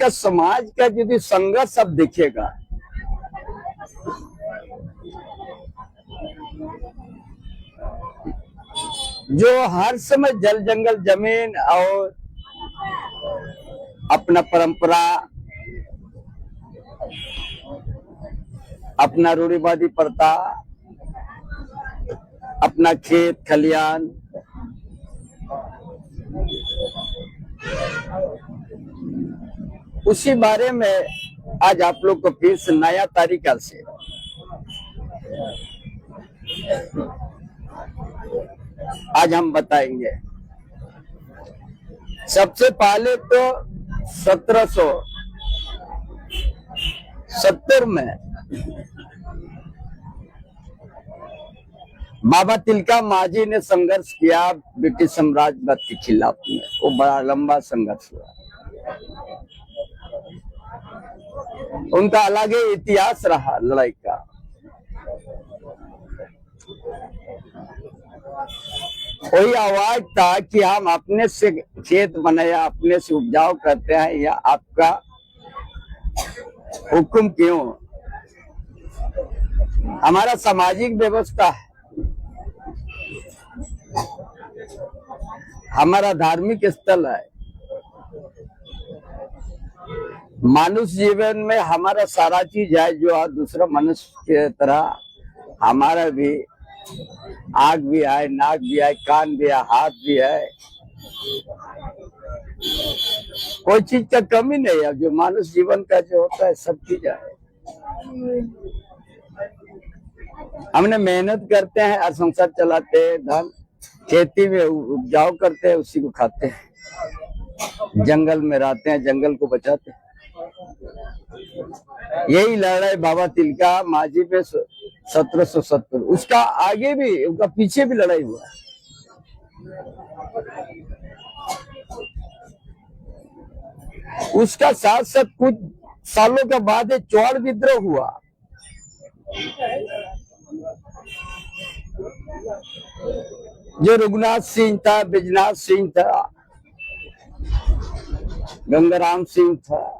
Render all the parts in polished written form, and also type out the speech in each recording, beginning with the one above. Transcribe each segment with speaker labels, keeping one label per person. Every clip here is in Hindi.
Speaker 1: का समाज का यदि संघर्ष अब दिखेगा, जो हर समय जल जंगल जमीन और अपना परंपरा, अपना रूढ़िवादी प्रथा, अपना खेत खलियान, उसी बारे में आज आप लोग को फिर से नया तरीका से आज हम बताएंगे। सबसे पहले तो 1770 में बाबा तिलका मांझी ने संघर्ष किया ब्रिटिश साम्राज्यवाद के खिलाफ में। वो बड़ा लंबा संघर्ष हुआ, उनका अलग ही इतिहास रहा लड़ाई का। वही आवाज था कि हम अपने से खेत बनाया, अपने से उपजाऊ करते हैं, या आपका हुक्म क्यों? हमारा सामाजिक व्यवस्था है, हमारा धार्मिक स्थल है, मानुष जीवन में हमारा सारा चीज है, जो दूसरा मनुष्य के तरह हमारा भी आँख भी है, नाक भी है, कान भी है, हाथ भी है, कोई चीज का कमी नहीं है। जो मानुष जीवन का जो होता है सब चीज है। हमने मेहनत करते हैं और संसार चलाते हैं, धन खेती में उपजाऊ करते हैं, उसी को खाते हैं, जंगल में रहते हैं, जंगल को बचाते हैं। यही लड़ाई बाबा तिलका मांझी पे 1770, उसका आगे भी, उसका पीछे भी लड़ाई हुआ। उसका साथ साथ कुछ सालों के बाद चौड़ विद्रोह हुआ। जो रघुनाथ सिंह था, बिजनाथ सिंह था, गंगाराम सिंह था,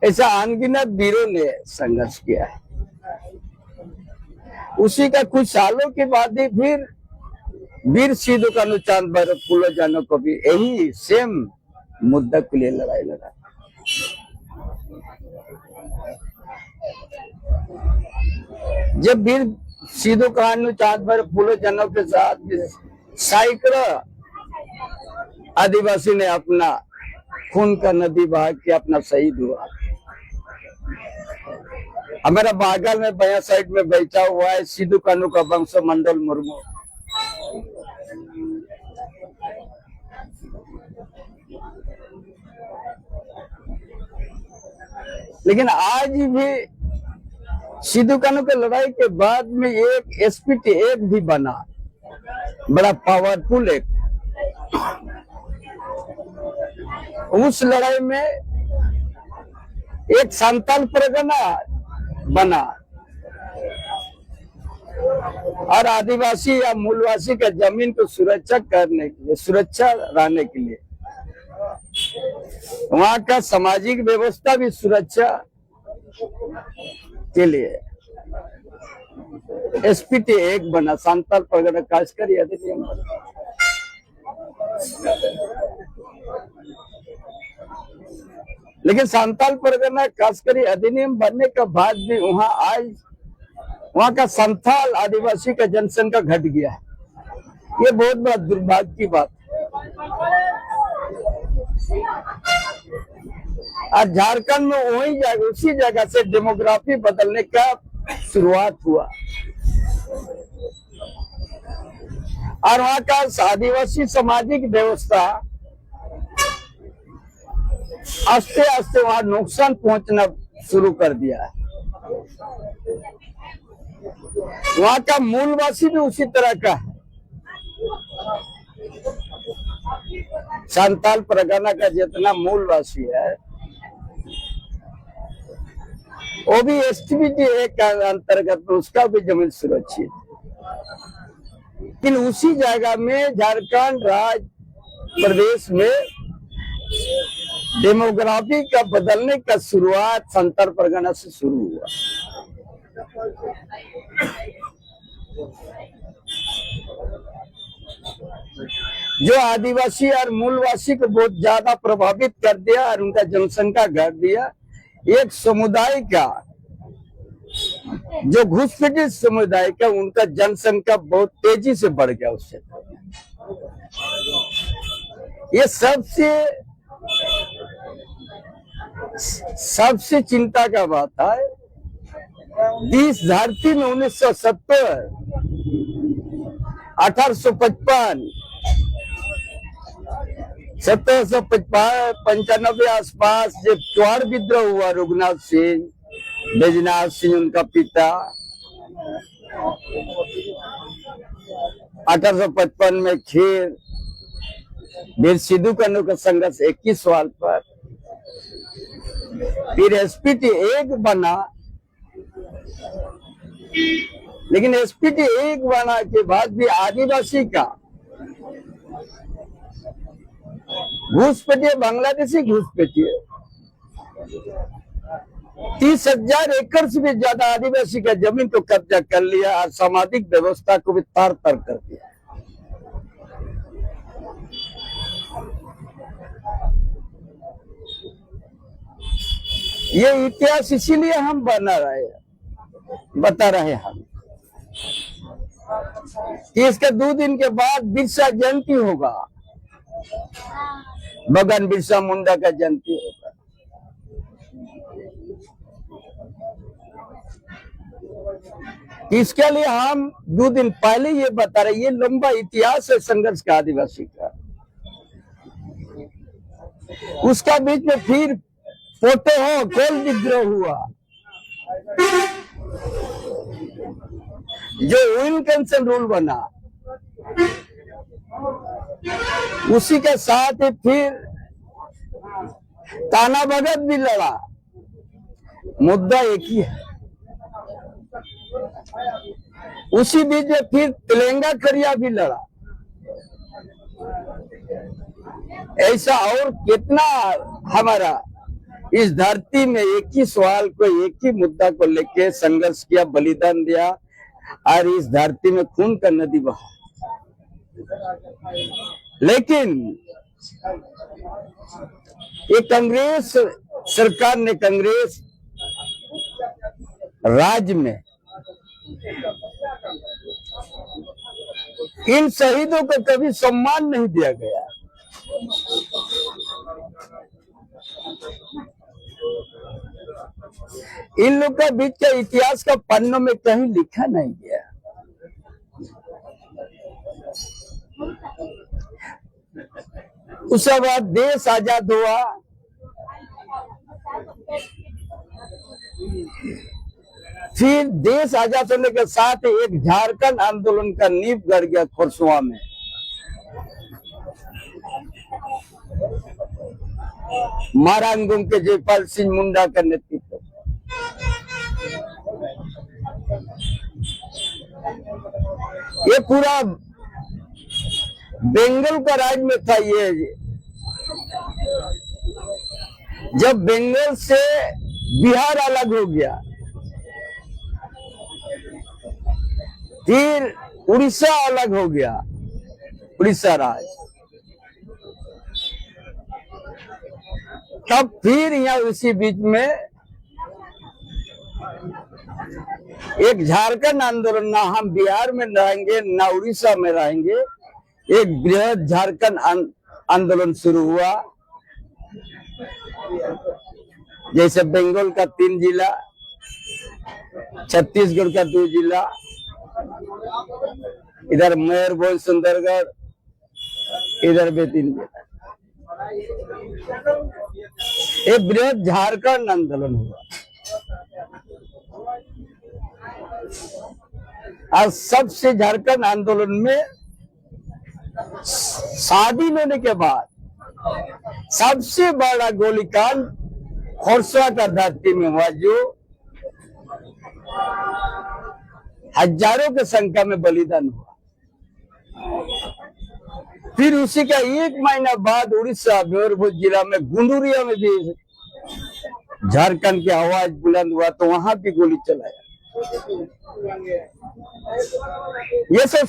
Speaker 1: ऐसा अनगिनत वीरों ने संघर्ष किया है। उसी का कुछ सालों के बाद ही फिर वीर सिद्धू कान्हूचांद भैरव फूलो जानो को भी यही सेम मुद्दा के लिए लड़ाई लड़ा। जब वीर सिद्धू कान्हूचांद भैरव फूलो जानो के साथ सैकड़ों आदिवासी ने अपना खून का नदी बहा के अपना शहीद हुआ। हमारा बागल में बया साइड में बैठा हुआ है सिद्धू कान्हू का वंश मंडल मुर्मू। लेकिन आज भी सिद्धू कान्हू के लड़ाई के बाद में एक एसपीटी एक भी बना, बड़ा पावरफुल एक। उस लड़ाई में एक संताल परगना बना और आदिवासी या मूलवासी का जमीन को सुरक्षा करने के लिए, सुरक्षा रहने के लिए, वहां का सामाजिक व्यवस्था भी सुरक्षा के लिए एसपीटी एक बना, संताल परगना खासकर अधिनियम बना। लेकिन संताल परगना खासकर अधिनियम बनने के बाद भी वहां आज वहां का संथाल आदिवासी का जनसंख्या घट गया है। ये बहुत बड़ा दुर्भाग्य की बात है। और झारखंड में वही जगह, उसी जगह से डेमोग्राफी बदलने का शुरुआत हुआ और वहां का आदिवासी सामाजिक व्यवस्था आस्ते आस्ते वहां नुकसान पहुंचना शुरू कर दिया है। वहां का मूलवासी भी उसी तरह का है। संताल परगना का जितना मूलवासी है वो भी एसटीबीटी एक का अंतर्गत, उसका भी जमीन सुरक्षित। लेकिन उसी जगह में झारखंड राज्य प्रदेश में डेमोग्राफी का बदलने का शुरुआत संताल परगना से शुरू हुआ। जो आदिवासी और मूलवासी को बहुत ज्यादा प्रभावित कर दिया और उनका जनसंख्या घट दिया। एक समुदाय का जो घुसपैठित समुदाय का उनका जनसंख्या बहुत तेजी से बढ़ गया उस क्षेत्र में। ये सबसे चिंता का बात है। 20 धरती में 1970, 1855, 1795 आसपास जब चौहान विद्रोह हुआ, रघुनाथ सिंह, बैजनाथ सिंह उनका पिता, 1855 में खीर वीर सिद्धू कन्हू का संघर्ष 21 साल पर, फिर एसपीटी 1 बना। लेकिन एसपीटी 1 बना के बाद भी आदिवासी का घुसपैठिए, बांग्लादेशी घुसपैठिए 30,000 एकड़ से भी ज्यादा आदिवासी का जमीन को कब्जा कर लिया और सामाजिक व्यवस्था को भी तार तार कर दिया। ये इतिहास इसीलिए हम बता रहे हैं कि इसके 2 दिन के बाद बिरसा जयंती होगा, भगवान बिरसा मुंडा का जयंती होगा। इसके लिए हम 2 दिन पहले ये बता रहे, ये लंबा इतिहास है संघर्ष का आदिवासी का। उसका बीच में फिर फोटो हो, कोल विद्रोह हुआ, जो विल्किंसन रूल बना, उसी के साथ ही फिर ताना भगत भी लड़ा। मुद्दा एक ही है। उसी बीच में फिर तेलंगा करिया भी लड़ा। ऐसा और कितना हमारा इस धरती में एक ही सवाल को, एक ही मुद्दा को लेके संघर्ष किया, बलिदान दिया और इस धरती में खून का नदी बहा। लेकिन ये कांग्रेस सरकार ने, कांग्रेस राज्य में इन शहीदों को कभी सम्मान नहीं दिया गया। इन लोग का बीच का इतिहास का पन्नों में कहीं लिखा नहीं गया। उसके बाद देश आजाद हुआ, फिर देश आजाद होने के साथ एक झारखंड आंदोलन का नींव गड़ गया खोरसुआ में। मारांगुम के जयपाल सिंह मुंडा का नेतृत्व। ये पूरा बंगाल का राज में था। ये जब बंगाल से बिहार अलग हो गया, फिर उड़ीसा अलग हो गया, उड़ीसा राज, तब फिर यहाँ उसी बीच में एक झारखंड आंदोलन, ना हम बिहार में रहेंगे ना उड़ीसा में रहेंगे, एक बृहद झारखंड आंदोलन शुरू हुआ। जैसे बंगाल का 3 जिला, छत्तीसगढ़ का 2 जिला, इधर मयूरभंज, सुंदरगढ़, इधर भी 3 जिला, एक बृहद झारखंड आंदोलन हुआ। और सबसे झारखंड आंदोलन में शादी होने के बाद सबसे बड़ा गोलीकांड खोरसुआ का धरती में हुआ, जो हजारों की संख्या में बलिदान हुआ। फिर उसी का 1 महीना बाद उड़ीसा बेरभूत जिला में गुंडूरिया में भी झारखंड की आवाज बुलंद हुआ तो वहां भी गोली चलाया। ये सब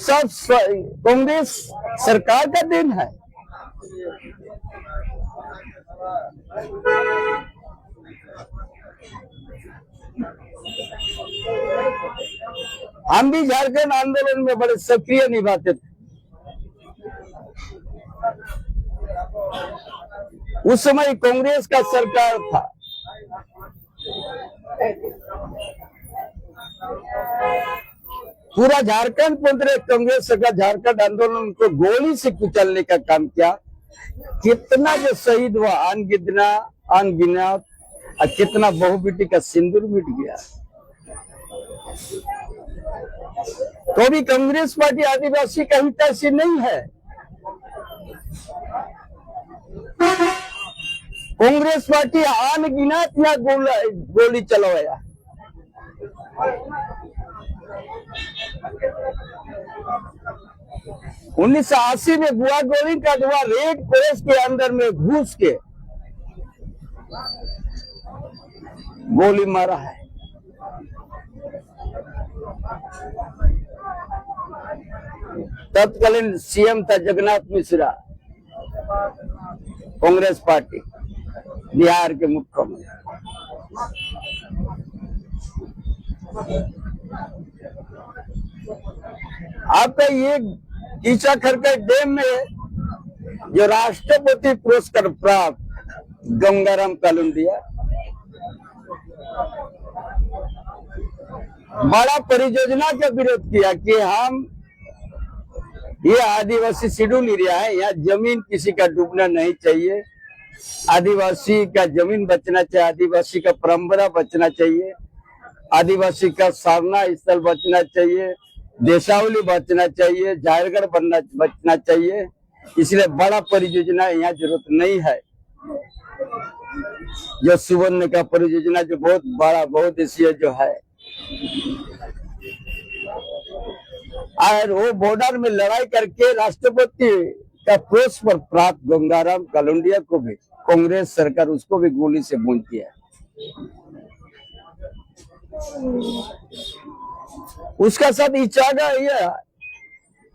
Speaker 1: कांग्रेस सरकार का दिन है। हम भी झारखंड आंदोलन में बड़े सक्रिय निभाते थे। उस समय कांग्रेस का सरकार था। पूरा झारखंड पुत्र कांग्रेस सरकार झारखंड आंदोलन को गोली से कुचलने का काम किया। कितना जो शहीद हुआ अनगिनत, और कितना बहु बेटी का सिंदूर मिट गया। तो भी कांग्रेस पार्टी आदिवासी का हितैषी नहीं है। कांग्रेस पार्टी अनगिनत या गोली चलवाया। 1980 में बुआ गोली का धुआं रेड क्रॉस के अंदर में घुस के गोली मारा है। तत्कालीन सीएम था जगन्नाथ मिश्रा, कांग्रेस पार्टी, बिहार के मुख्यमंत्री। आपका ये ईचा खरकर डैम में जो राष्ट्रपति पुरस्कार प्राप्त गंगाराम कालुंडिया बड़ा परियोजना का विरोध किया कि हम ये आदिवासी शेड्यूल एरिया है, यहाँ जमीन किसी का डूबना नहीं चाहिए, आदिवासी का जमीन बचना चाहिए, आदिवासी का परंपरा बचना चाहिए, आदिवासी का साधना स्थल बचना चाहिए, देशावली बचना चाहिए, जायरगढ़ बचना चाहिए। इसलिए बड़ा परियोजना यहाँ जरूरत नहीं है। जो सुवर्ण का परियोजना जो बहुत बड़ा बहुउद्देशीय जो है, और वो बॉर्डर में लड़ाई करके राष्ट्रपति का पुरस्कार प्राप्त गंगाराम कालुंडिया को भी कांग्रेस सरकार उसको भी गोली से भून दिया। उसका साथ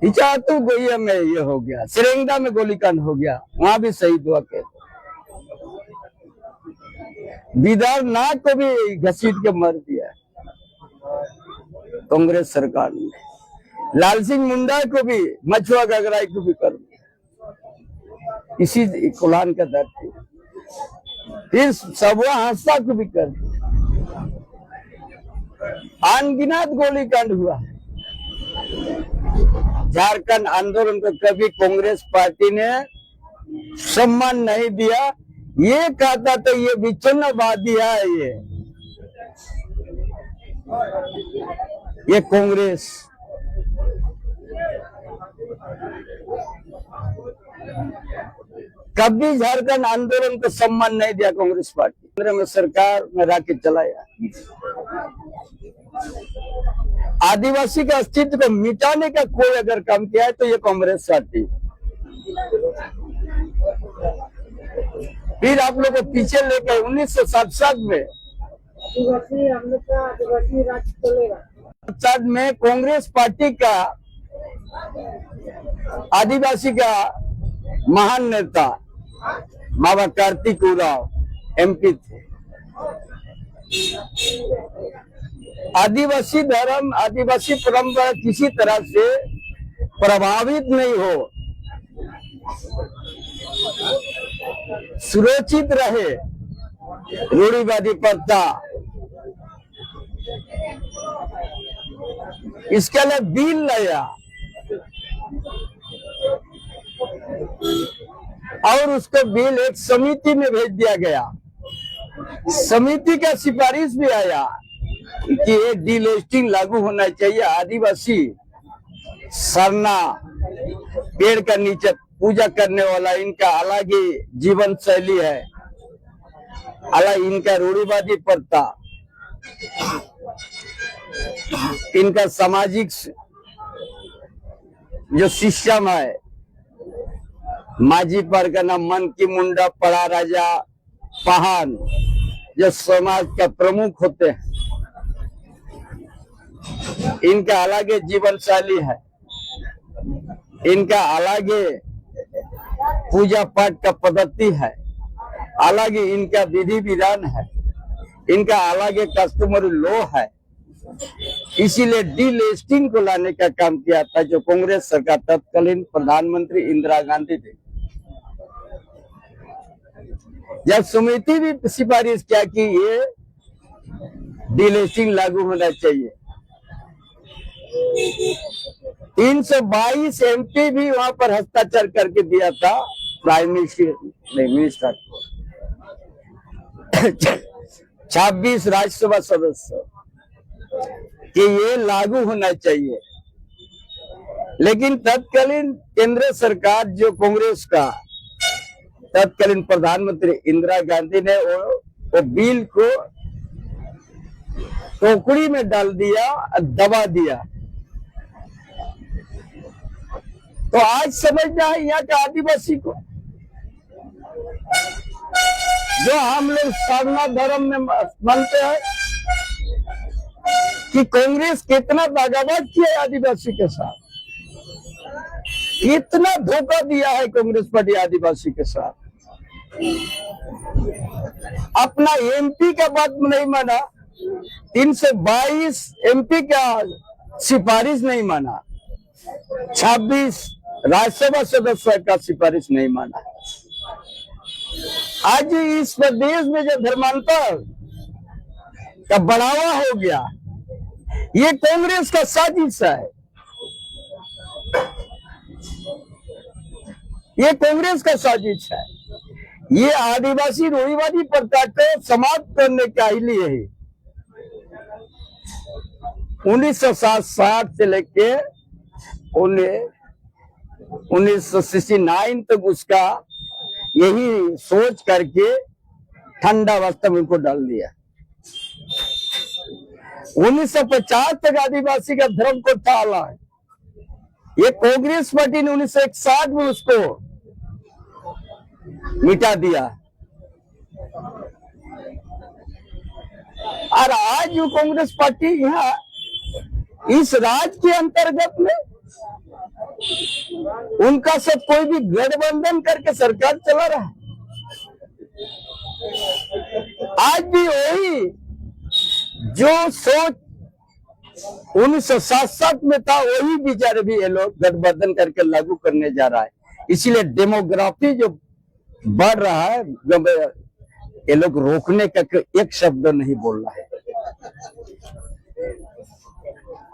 Speaker 1: इचातू गोइया में ये हो गया, सिरेंगा में गोलीकांड हो गया, वहां भी शहीद हुआ के बिदारनाथ को भी घसीट के मार दिया कांग्रेस सरकार ने। लाल सिंह मुंडा को भी, मछुआ गगराई को भी कर दिया, इसी कोलान का दर्द थी। फिर सबवा हादसा को भी कर दिया। अनगिनत गोलीकांड हुआ। झारखंड आंदोलन को कभी कांग्रेस पार्टी ने सम्मान नहीं दिया। ये कहता तो ये विच्छिन्नवादी है, ये कांग्रेस। कभी झारखंड आंदोलन को सम्मान नहीं दिया कांग्रेस पार्टी। केंद्र में सरकार में रह के चलाया। आदिवासी का अस्तित्व को मिटाने का कोई अगर काम किया है तो ये कांग्रेस पार्टी। फिर आप लोग को पीछे लेकर 1967 में आदिवासी राज चलेगा में कांग्रेस पार्टी का आदिवासी का महान नेता बाबा कार्तिक उराव एमपी थे। आदिवासी धर्म, आदिवासी परंपरा किसी तरह से प्रभावित नहीं हो, सुरक्षित रहे, रूढ़िवादी प्रथा, इसके लिए बिल लाया और उसको बिल एक समिति में भेज दिया गया। समिति का सिफारिश भी आया कि ये डीलिस्टिंग लागू होना चाहिए। आदिवासी सरना, पेड़ का नीचे पूजा करने वाला, इनका अलग ही जीवन शैली है, अलग इनका रूढ़िवादी प्रथा, इनका सामाजिक जो सिस्टम है माझी परगना मन की मुंडा पड़ा राजा पहान जो समाज का प्रमुख होते हैं, इनका अलग जीवन शैली है, इनका अलग पूजा पाठ का पद्धति है, अलग इनका विधि विधान है, इनका अलग कस्टमरी लॉ है। इसीलिए डीलिस्टिंग को लाने का काम किया था जो कांग्रेस सरकार तत्कालीन प्रधानमंत्री इंदिरा गांधी थी। जब समिति भी सिफारिश किया कि ये डीलिस्टिंग लागू होना चाहिए, 322 एमपी भी वहां पर हस्ताक्षर करके दिया था प्राइम मिनिस्टर को। 26 राज्यसभा सदस्य कि ये लागू होना चाहिए, लेकिन तत्कालीन केंद्र सरकार जो कांग्रेस का तत्कालीन प्रधानमंत्री इंदिरा गांधी ने वो बिल को टोकरी में डाल दिया, दबा दिया। तो आज समझना है यहाँ के आदिवासी को, जो हम लोग साधना धर्म में मानते हैं कि कांग्रेस कितना दगाबाज किया है आदिवासी के साथ, कितना धोखा दिया है कांग्रेस पार्टी आदिवासी के साथ। अपना एमपी का बात नहीं माना, 322 एमपी का सिफारिश नहीं माना, 26 राज्यसभा सदस्य का सिफारिश नहीं माना। आज इस प्रदेश में जो धर्मांतर का बढ़ावा हो गया, ये कांग्रेस का साजिश है, ये कांग्रेस का साजिश है। ये आदिवासी रूढ़िवादी प्रथा को समाप्त करने के लिए ही 1960 से लेके 1969 तक उसका यही सोच करके ठंडा अवस्था में उनको डाल दिया। 1950 तक आदिवासी का धर्म को टाला है। ये कांग्रेस पार्टी ने 1961 में उसको मिटा दिया। और आज जो कांग्रेस पार्टी यहाँ इस राज्य के अंतर्गत में उनका सब कोई भी गठबंधन करके सरकार चला रहा है। आज भी वही जो सोच 1967 में था, वही विचार भी ये लोग गठबंधन करके लागू करने जा रहा है। इसीलिए डेमोग्राफी जो बढ़ रहा है, जब ये लोग रोकने का एक शब्द नहीं बोल रहा है।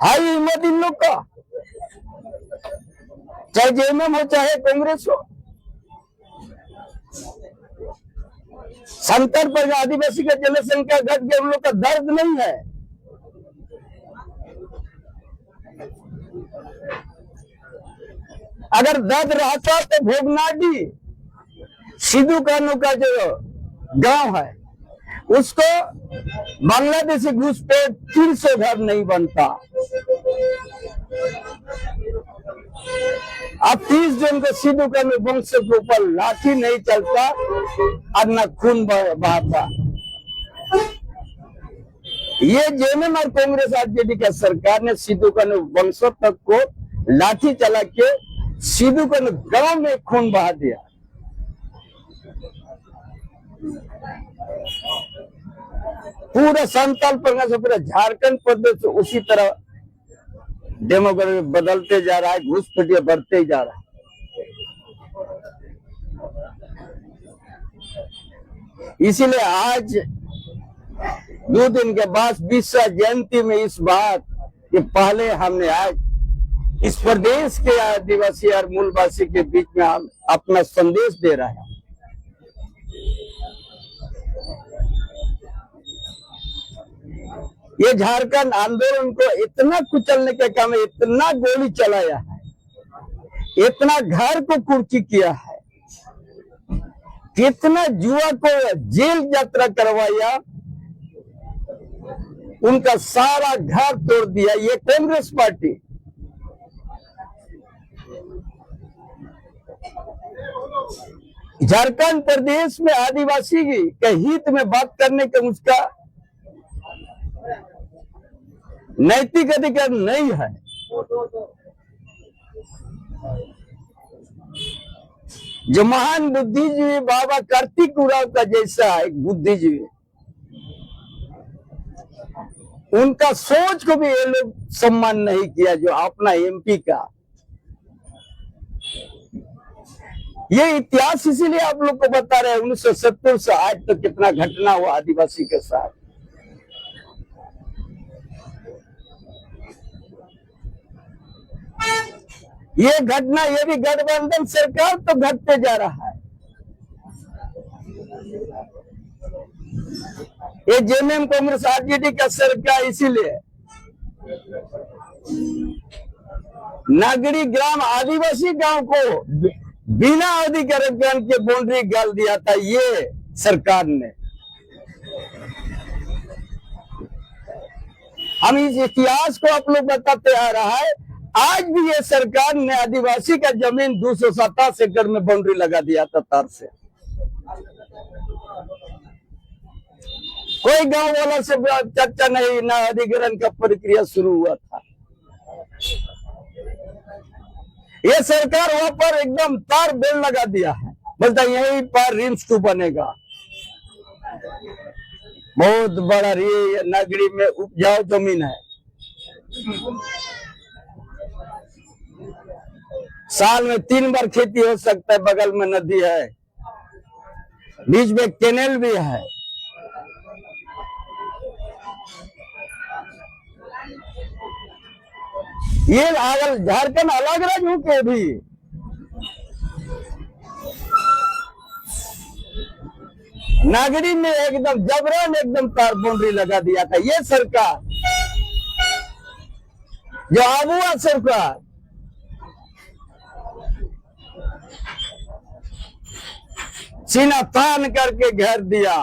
Speaker 1: हाई हिम्मत इन लोग का, चाहे जेएमएम हो चाहे कांग्रेस हो। संतर पर आदिवासी का जनसंख्या घट गया, उन लोग का दर्द नहीं है। अगर दर्द रहता तो भोगनाडी सिद्धू कानू का जो गांव है उसको बांग्लादेशी घुसपैठ 300 घर नहीं बनता। अब 30 जन को सिद्धू कानू वंश के ऊपर लाठी नहीं चलता और न खून बहाता। ये जेएमएम और कांग्रेस आरजेडी का सरकार ने सिद्धू कानू वंश तक को लाठी चला के सिद्धू कानू गांव में खून बहा दिया। पूरा संताल परगना से पूरा झारखंड प्रदेश उसी तरह डेमोग्राफी बदलते जा रहा है, घुसपैठिया बढ़ते ही जा रहा है। इसीलिए आज 2 दिन के बाद विश्व जयंती में इस बात कि पहले हमने आज इस प्रदेश के आदिवासी और मूलवासी के बीच में हम अपना संदेश दे रहे हैं। ये झारखंड आंदोलन को इतना कुचलने का काम, इतना गोली चलाया है, इतना घर को कुर्की किया है, कितना युवा को जेल यात्रा करवाया, उनका सारा घर तोड़ दिया ये कांग्रेस पार्टी। झारखंड प्रदेश में आदिवासी के हित में बात करने का उसका नैतिक अधिकार नहीं है। जो महान बुद्धिजीवी बाबा कार्तिक उरांव का जैसा एक बुद्धिजीवी, उनका सोच को भी ये लोग सम्मान नहीं किया, जो अपना एमपी का। ये इतिहास इसीलिए आप लोग को बता रहे हैं 1970 से आज तक कितना घटना हुआ आदिवासी के साथ। ये घटना, ये भी गठबंधन सरकार तो घटते जा रहा है। ये जेएमएम कांग्रेस आरजेडी का सरकार, इसीलिए नागरी ग्राम आदिवासी गांव को बिना अधिग्रहण के बाउंड्री गाल दिया था ये सरकार ने। हम इस इतिहास को आप लोग बताते आ रहा है। आज भी ये सरकार ने आदिवासी का जमीन 227 एकड़ में बाउंड्री लगा दिया था तार से। कोई गांव वाला से चर्चा नहीं, ना अधिग्रहण का प्रक्रिया शुरू हुआ था। ये सरकार वहां पर एकदम तार बेल लगा दिया है, बोलता यहीं पर रिम्स 2 बनेगा। बहुत बड़ा ये नगरी में उपजाऊ जमीन है। साल में 3 बार खेती हो सकता है, बगल में नदी है, बीच में कैनेल भी है। ये झारखंड अलग राज्य हो के भी नागरी में एकदम जबरन एकदम तार बाउंड्री लगा दिया था ये सरकार, जो आबुआ सरकार। सीना तान करके घेर दिया।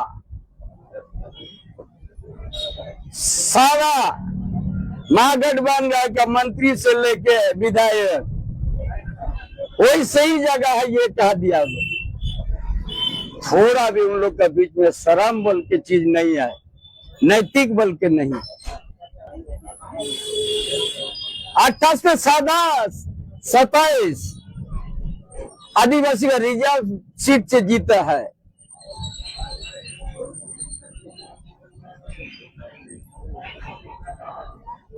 Speaker 1: सारा महागठबंधन का मंत्री से लेके विधायक वही सही जगह है ये कह दिया। थोड़ा भी उन लोग के बीच में शर्म बल की चीज नहीं है, नैतिक बल के नहीं। 28 में 27 आदिवासी का रिजर्व सीट से जीता है।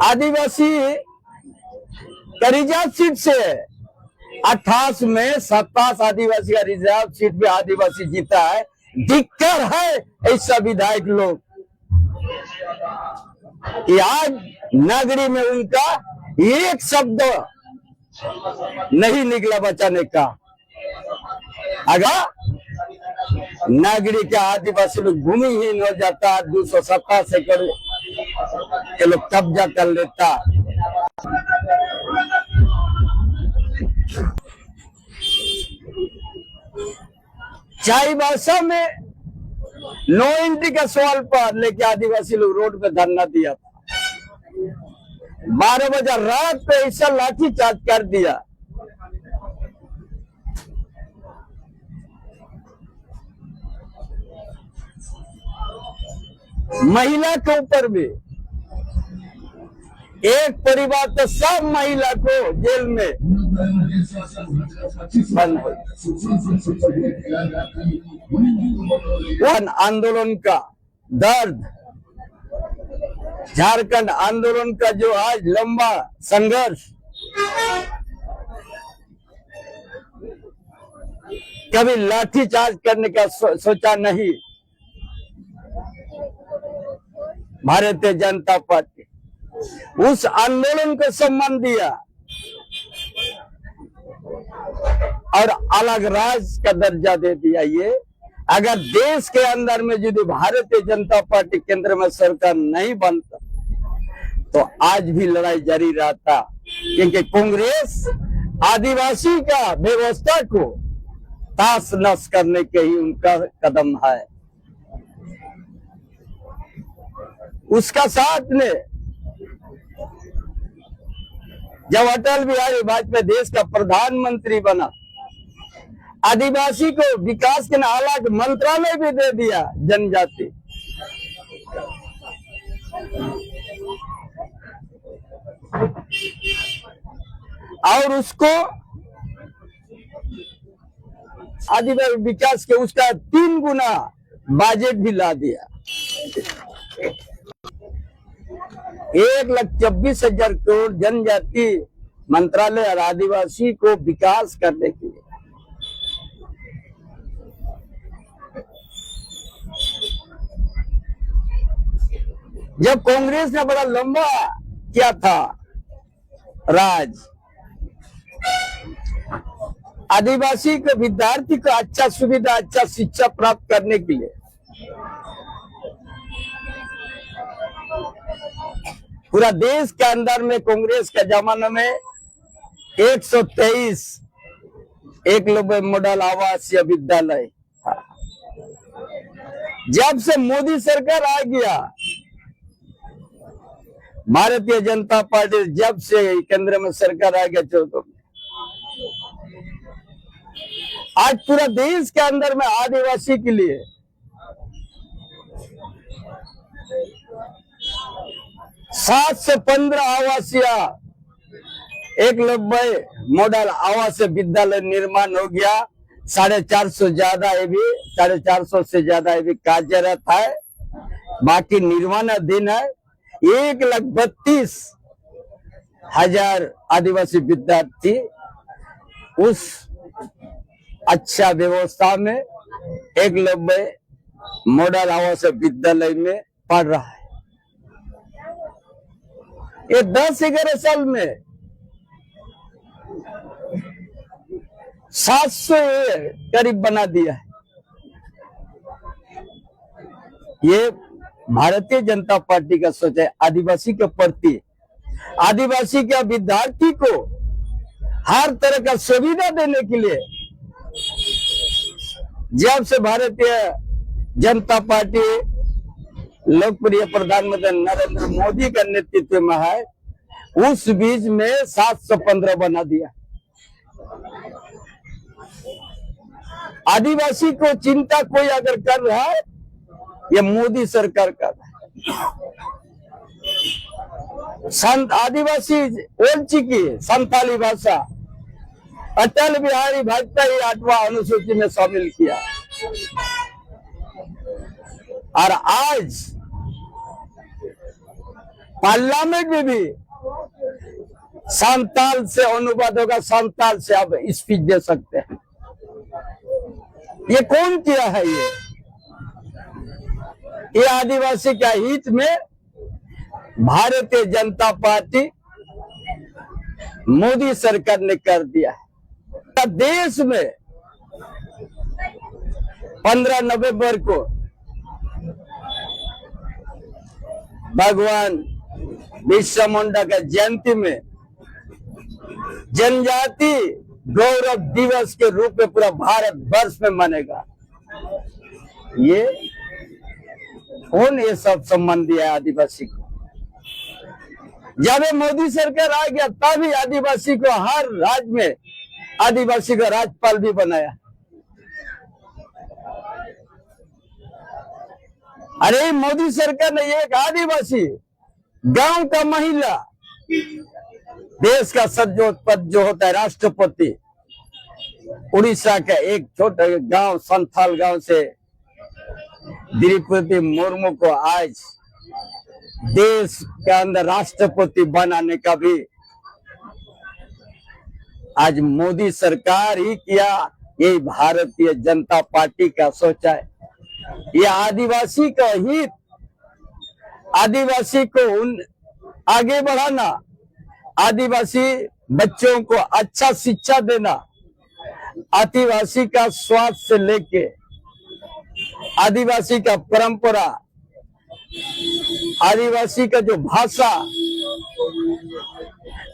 Speaker 1: आदिवासी का रिजर्व सीट से 28 में 27 आदिवासी का रिजर्व सीट पे आदिवासी जीता है। धिक्कार है ऐसा विधायक लोग कि आज नगरी में उनका एक शब्द नहीं निकला बचाने का। अगर नगरी के आदिवासी लोग भूमिहीन हो जाता, 227 एकड़ के लोग कब्जा कर लेता। चाईबासा में नो एंट्री का सवाल पर लेके आदिवासी लोग रोड पे धरना दिया था। 12 बजे रात पे ऐसा लाठीचार्ज कर दिया। महिला के ऊपर भी एक परिवार तो सब महिला को जेल में बंद हो। आंदोलन का दर्द, झारखंड आंदोलन का जो आज लंबा संघर्ष, कभी लाठीचार्ज करने का सोचा नहीं भारतीय जनता पार्टी। उस आंदोलन को सम्मान दिया और अलग राज्य का दर्जा दे दिया। ये अगर देश के अंदर में यदि भारतीय जनता पार्टी केंद्र में सरकार नहीं बनता तो आज भी लड़ाई जारी रहता, क्योंकि कांग्रेस आदिवासी का व्यवस्था को ताश नश करने के ही उनका कदम है। उसका साथ ने जब अटल बिहारी वाजपेयी देश का प्रधानमंत्री बना, आदिवासी को विकास के नाला मंत्रालय भी दे दिया जनजाति। और उसको आदिवासी विकास के उसका 3 गुना बजट भी ला दिया। 1,24,000 करोड़ जनजाति मंत्रालय और आदिवासी को विकास करने के लिए। जब कांग्रेस ने बड़ा लंबा किया था राज, आदिवासी को विद्यार्थी को अच्छा सुविधा, अच्छा शिक्षा प्राप्त करने के लिए पूरा देश के अंदर में कांग्रेस के जमाने में 123 एकलव्य मॉडल आवासीय विद्यालय था। जब से मोदी सरकार आ गया, भारतीय जनता पार्टी जब से केंद्र में सरकार आ गया 14 में, आज पूरा देश के अंदर में आदिवासी के लिए 715 आवासीय एकलव्य मॉडल आवासीय विद्यालय निर्माण हो गया। 450 ज्यादा, ये भी 450 से ज्यादा ये भी कार्यरत है, बाकी निर्माणाधीन है। 1,32,000 आदिवासी विद्यार्थी उस अच्छा व्यवस्था में एकलव्य मॉडल आवासीय विद्यालय में पढ़ रहा है। ये 10-11 साल में 700 करीब बना दिया है। ये भारतीय जनता पार्टी का सोच है आदिवासी के प्रति। आदिवासी के विद्यार्थी को हर तरह का सुविधा देने के लिए जब से भारतीय जनता पार्टी लोकप्रिय प्रधानमंत्री नरेंद्र मोदी का नेतृत्व में है, उस बीच में 715 बना दिया। आदिवासी को चिंता कोई अगर कर रहा है, ये मोदी सरकार कर रहा है। आदिवासी ओलची की संथाली भाषा अटल बिहारी वाजपेयी 8वां अनुसूची में शामिल किया, और आज पार्लियामेंट में भी संताल से अनुवाद होगा, संताल से आप स्पीच दे सकते हैं। ये कौन किया है? ये आदिवासी के हित में भारतीय जनता पार्टी मोदी सरकार ने कर दिया है। देश में 15 नवंबर को भगवान बिरसा मुंडा का जयंती में जनजाति गौरव दिवस के रूप में पूरा भारत वर्ष में मनेगा। ये कौन ये सब सम्मान दिया है आदिवासी को? जब मोदी सरकार आ गया तभी आदिवासी को हर राज्य में आदिवासी का राज्यपाल भी बनाया। अरे मोदी सरकार ने एक आदिवासी गांव का महिला देश का सर्वोच्च जो होता है राष्ट्रपति, उड़ीसा का एक छोटा गांव संथाल गांव से द्रौपदी मुर्मू को आज देश के अंदर राष्ट्रपति बनाने का भी आज मोदी सरकार ही किया। ये भारतीय जनता पार्टी का सोचा है। ये आदिवासी का हित, आदिवासी को आगे बढ़ाना, आदिवासी बच्चों को अच्छा शिक्षा देना, आदिवासी का स्वास्थ्य से लेके आदिवासी का परंपरा, आदिवासी का जो भाषा,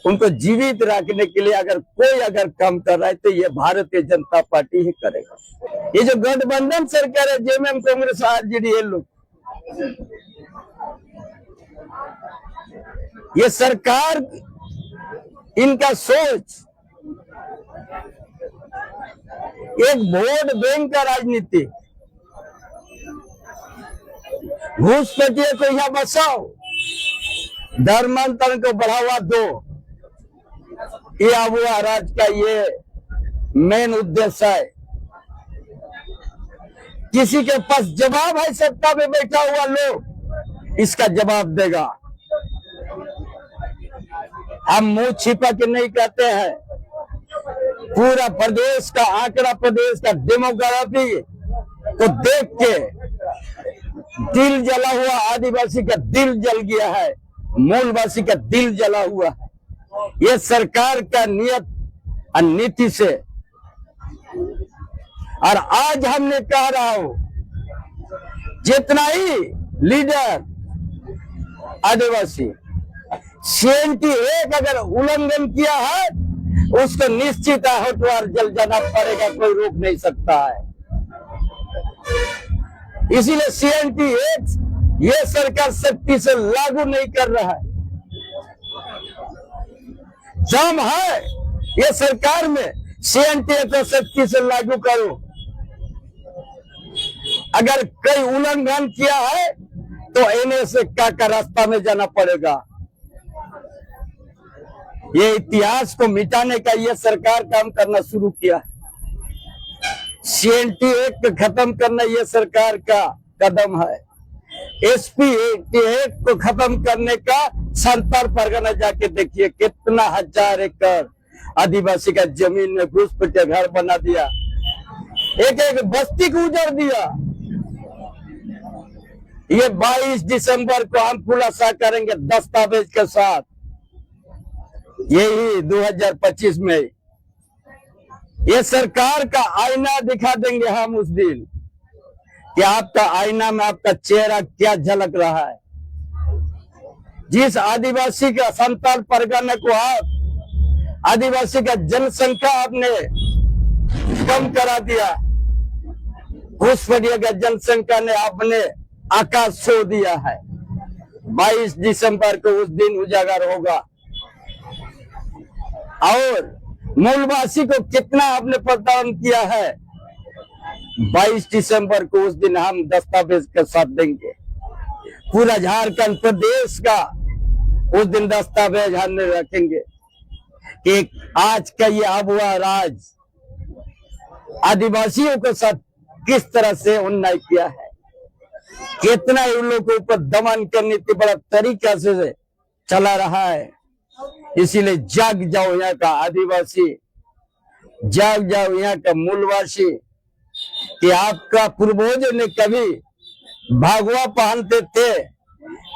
Speaker 1: उनको जीवित रखने के लिए अगर कोई अगर काम कर रहा है तो ये भारतीय जनता पार्टी ही करेगा। ये जो गठबंधन सरकार है, जेएमएम, कांग्रेस, आरजेडी, ये लोग, ये सरकार, इनका सोच एक वोट बैंक का राजनीति, घूसपैठिए को यहाँ बसाओ, धर्मांतरण को बढ़ावा दो, ये आबुआ राज का ये मेन उद्देश्य है। किसी के पास जवाब है, सत्ता में बैठा हुआ लोग इसका जवाब देगा। हम मुंह छिपा के नहीं कहते हैं, पूरा प्रदेश का आंकड़ा, प्रदेश का डेमोग्राफी को देख के दिल जला हुआ, आदिवासी का दिल जल गया है, मूलवासी का दिल जला हुआ है। ये सरकार का नियत और नीति से। और आज हमने कह रहा हूं, जितना ही लीडर आदिवासी CNT एक अगर उल्लंघन किया है, उसको निश्चित होटवार जल जाना पड़ेगा, कोई रोक नहीं सकता है। इसीलिए CNT एक ये सरकार सख्ती से लागू नहीं कर रहा है। दम है ये सरकार में, CNT तो सख्ती से लागू करो। अगर कोई उल्लंघन किया है तो NA का रास्ता में जाना पड़ेगा। ये इतिहास को मिटाने का ये सरकार काम करना शुरू किया। CNT एक्ट खत्म करना ये सरकार का कदम है। SP एक्ट को खत्म करने का संताल परगना जाके देखिए, कितना 1000 एकड़ आदिवासी का जमीन में घुसपैठिया घर बना दिया, एक एक बस्ती को उजाड़ दिया। ये 22 दिसंबर को हम खुलासा करेंगे दस्तावेज के साथ, यही 2025 में। ये सरकार का आईना दिखा देंगे हम उस दिन कि आपका आईना में आपका चेहरा क्या झलक रहा है। जिस आदिवासी का संताल परगना को आप, आदिवासी का जनसंख्या आपने कम करा दिया, घुसपैठिया का जनसंख्या ने आपने आकाश छो दिया है। 22 दिसंबर को उस दिन उजागर होगा। और मूलवासी को कितना आपने प्रताड़न किया है, 22 दिसंबर को उस दिन हम दस्तावेज के साथ देंगे। पूरा झारखंड प्रदेश का उस दिन दस्तावेज हम रखेंगे कि आज का ये आबुआ राज आदिवासियों के साथ किस तरह से अन्याय किया है, कितना उन लोगों के ऊपर दमन करने के बड़ा तरीका से चला रहा है। इसीलिए जाग जाओ यहाँ का आदिवासी, जाग जाओ यहाँ का मूलवासी, कि आपका पूर्वजों ने कभी भगवा पहनते थे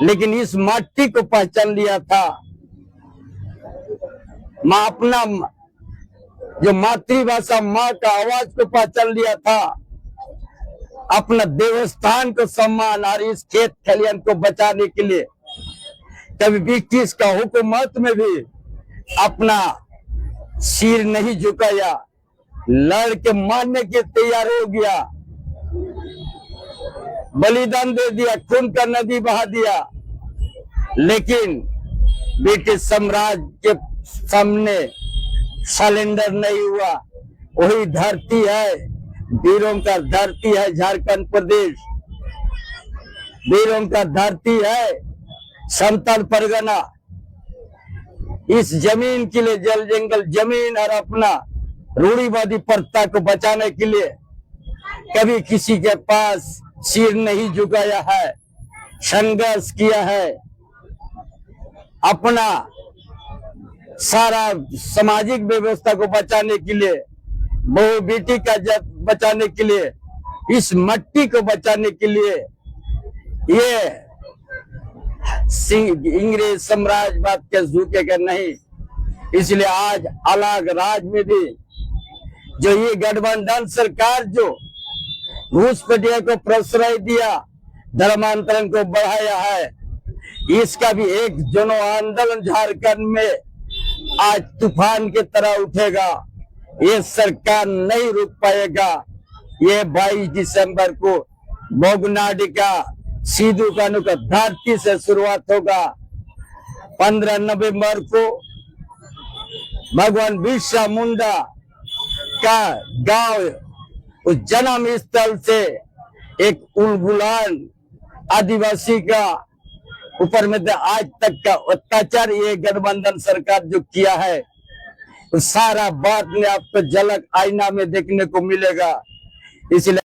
Speaker 1: लेकिन इस माटी को पहचान लिया था। माँ अपना जो मातृभाषा माँ का आवाज को पहचान लिया था, अपना देवस्थान को सम्मान और इस खेत खलियान को बचाने के लिए कभी ब्रिटिश का हुकूमत में भी अपना सिर नहीं झुकाया, लड़ के मारने के तैयार हो गया, बलिदान दे दिया, खून का नदी बहा दिया। लेकिन ब्रिटिश साम्राज्य के सामने सरेंडर नहीं हुआ। वही धरती है, वीरों का धरती है झारखंड प्रदेश, वीरों का धरती है संताल परगना। इस जमीन के लिए, जल जंगल जमीन और अपना रूढ़िवादी प्रथा को बचाने के लिए कभी किसी के पास सिर नहीं झुकाया है, संघर्ष किया है। अपना सारा सामाजिक व्यवस्था को बचाने के लिए, बहु बेटी का बचाने के लिए, इस मिट्टी को बचाने के लिए, ये इंग्रेज साम्राज्यवाद के झुकेगा नहीं। इसलिए आज अलग राज में भी जो ये गठबंधन सरकार जो घुसपैठिया को प्रश्रय दिया, धर्मांतरण को बढ़ाया है, इसका भी एक जनो आंदोलन झारखंड में आज तूफान की तरह उठेगा। ये सरकार नहीं रुक पाएगा। ये 22 दिसंबर को बोगनाडी का सीधू कानू का धरती से शुरुआत होगा। 15 नवंबर को भगवान बिरसा मुंडा का गांव, उस जन्म स्थल से एक उलगुलान आदिवासी का ऊपर में आज तक का अत्याचार ये गठबंधन सरकार जो किया है, तो सारा बात में आपको झलक आईना में देखने को मिलेगा। इसलिए